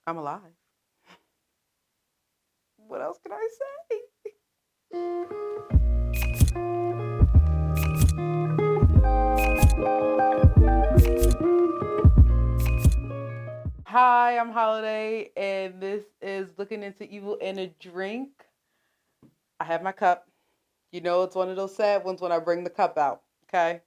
I'm alive. What else can I say? Hi, I'm Holliday, and this is Looking Into Evil in a Drink. I have my cup. You know, it's one of those sad ones when I bring the cup out. Okay.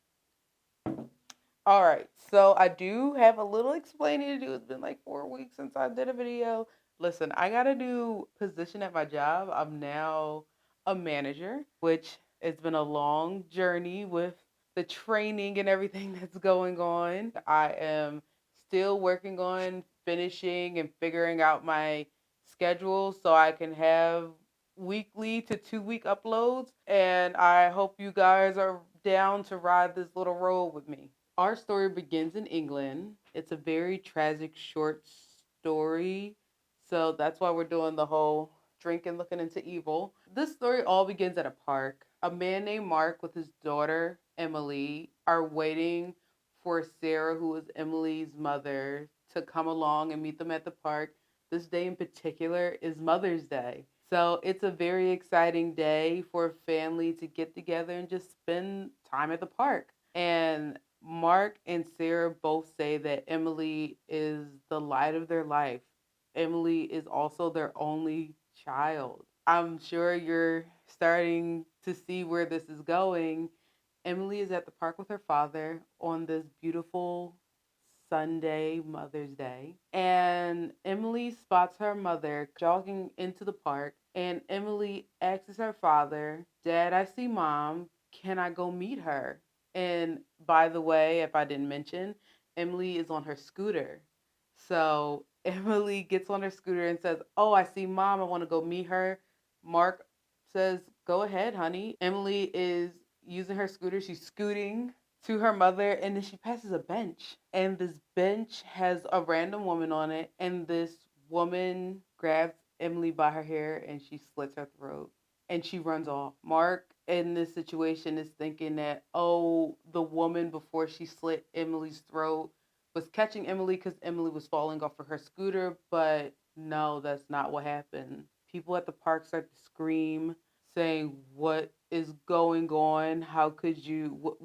All right. So I do have a little explaining to do. It's been like 4 weeks since I did a video. Listen, I got a new position at my job. I'm now a manager, which it's been a long journey with the training and everything that's going on. I am still working on finishing and figuring out my schedule so I can have weekly to 2 week uploads. And I hope you guys are down to ride this little road with me. Our story begins in England. It's a very tragic short story. So that's why we're doing the whole drinking looking into evil. This story all begins at a park. A man named Mark with his daughter Emily are waiting for Sarah, who is Emily's mother, to come along and meet them at the park. This day in particular is Mother's Day. So it's a very exciting day for a family to get together and just spend time at the park. And Mark and Sarah both say that Emily is the light of their life. Emily is also their only child. I'm sure you're starting to see where this is going. Emily is at the park with her father on this beautiful Sunday, Mother's Day. And Emily spots her mother jogging into the park. And Emily asks her father, Dad, I see mom. Can I go meet her? And by the way, if I didn't mention, Emily is on her scooter. So Emily gets on her scooter and says, Oh, I see mom. I want to go meet her. Mark says, Go ahead, honey. Emily is using her scooter. She's scooting to her mother, and then she passes a bench. And this bench has a random woman on it. And this woman grabs Emily by her hair and she slits her throat and she runs off. Mark in this situation is thinking that, oh, the woman before she slit Emily's throat was catching Emily because Emily was falling off of her scooter, but no, that's not what happened. People at the park start to scream, saying, What is going on? How could you?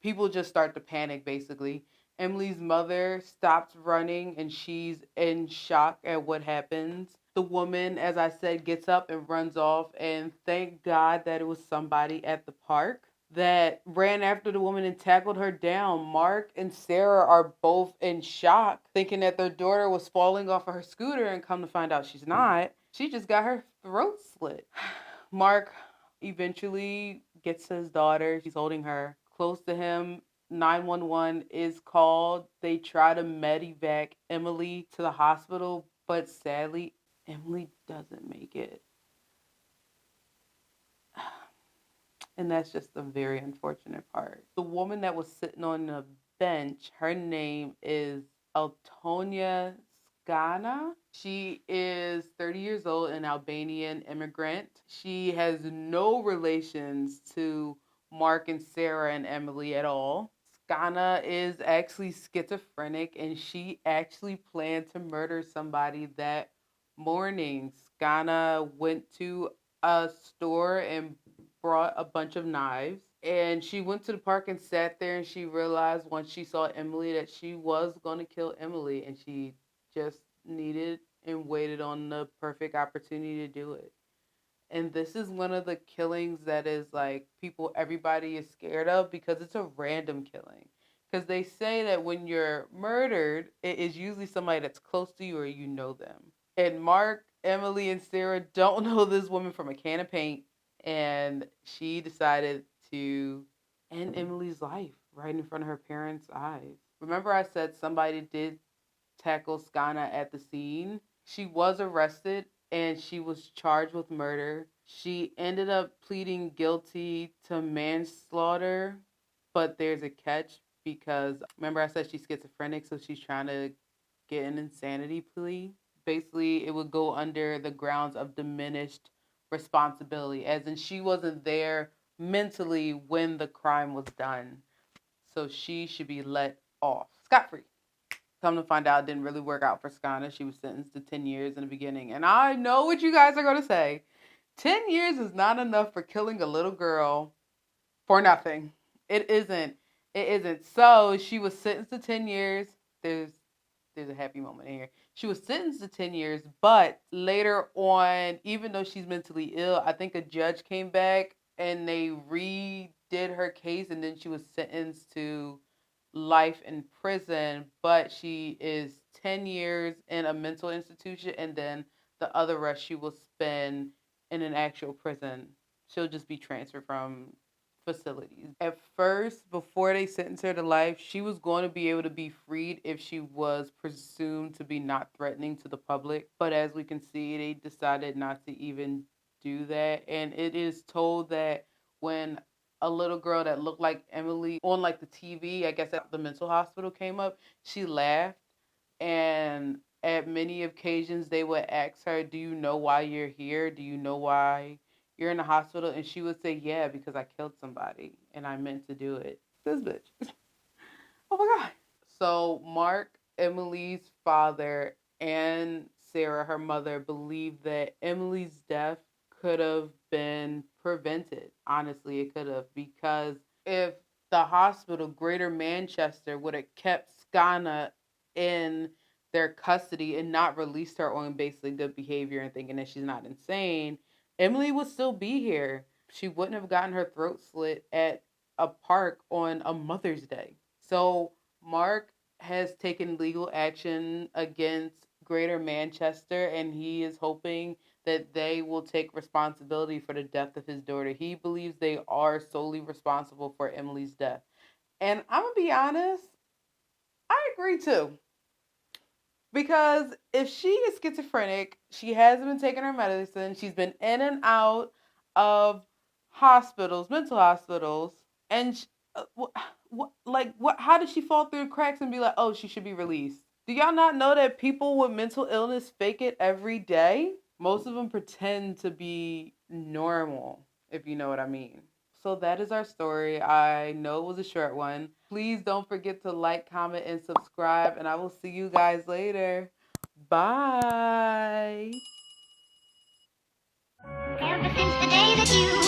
People just start to panic, basically. Emily's mother stops running and she's in shock at what happens. The woman, as I said, gets up and runs off, and thank God that it was somebody at the park that ran after the woman and tackled her down. Mark and Sarah are both in shock, thinking that their daughter was falling off of her scooter, and come to find out she's not. She just got her throat slit. Mark eventually gets his daughter. She's holding her close to him. 911 is called. They try to medevac Emily to the hospital, but sadly, Emily doesn't make it. And that's just a very unfortunate part. The woman that was sitting on the bench, her name is Altonia Skana. She is 30 years old, an Albanian immigrant. She has no relations to Mark and Sarah and Emily at all. Skana is actually schizophrenic and she actually planned to murder somebody that morning. Skana went to a store and brought a bunch of knives. And she went to the park and sat there, and she realized once she saw Emily that she was going to kill Emily, and she just needed and waited on the perfect opportunity to do it. And this is one of the killings that is like people, everybody is scared of because it's a random killing. Because they say that when you're murdered, it is usually somebody that's close to you or you know them. And Mark, Emily, and Sarah don't know this woman from a can of paint. And she decided to end Emily's life right in front of her parents' eyes. Remember, I said somebody did tackle Skana at the scene? She was arrested and she was charged with murder. She ended up pleading guilty to manslaughter, but there's a catch because remember I said she's schizophrenic, so she's trying to get an insanity plea. Basically, it would go under the grounds of diminished responsibility, as in she wasn't there mentally when the crime was done. So she should be let off scot free. Come to find out, it didn't really work out for Skana. She was sentenced to 10 years in the beginning. And I know what you guys are going to say. 10 years is not enough for killing a little girl for nothing. It isn't. It isn't. So she was sentenced to 10 years. There's there's a happy moment in here. She was sentenced to 10 years, but later on, even though she's mentally ill, I think a judge came back and they redid her case, and then she was sentenced to life in prison, but she is 10 years in a mental institution, and then the other rest she will spend in an actual prison. She'll just be transferred from facilities. At first, before they sentenced her to life, she was going to be able to be freed if she was presumed to be not threatening to the public. But as we can see, they decided not to even do that. And it is told that when a little girl that looked like Emily on like the TV, I guess at the mental hospital came up, she laughed. And at many occasions, they would ask her, "Do you know why you're here? Do you know why you're in the hospital?" And she would say, "Yeah, because I killed somebody and I meant to do it." This bitch. Oh my God. So Mark, Emily's father, and Sarah, her mother, believe that Emily's death could have been prevented. Honestly, it could have, because if the hospital, Greater Manchester, would have kept Skana in their custody and not released her on basically good behavior and thinking that she's not insane, Emily would still be here. She wouldn't have gotten her throat slit at a park on a Mother's Day. So Mark has taken legal action against Greater Manchester, and he is hoping that they will take responsibility for the death of his daughter. He believes they are solely responsible for Emily's death. And I'm going to be honest, I agree too. Because if she is schizophrenic, she hasn't been taking her medicine, she's been in and out of hospitals, mental hospitals, and what? How did she fall through the cracks and be like, oh, she should be released? Do y'all not know that people with mental illness fake it every day? Most of them pretend to be normal, if you know what I mean. So that is our story. I know it was a short one. Please don't forget to like, comment, and subscribe, and I will see you guys later. Bye. Ever since the day that you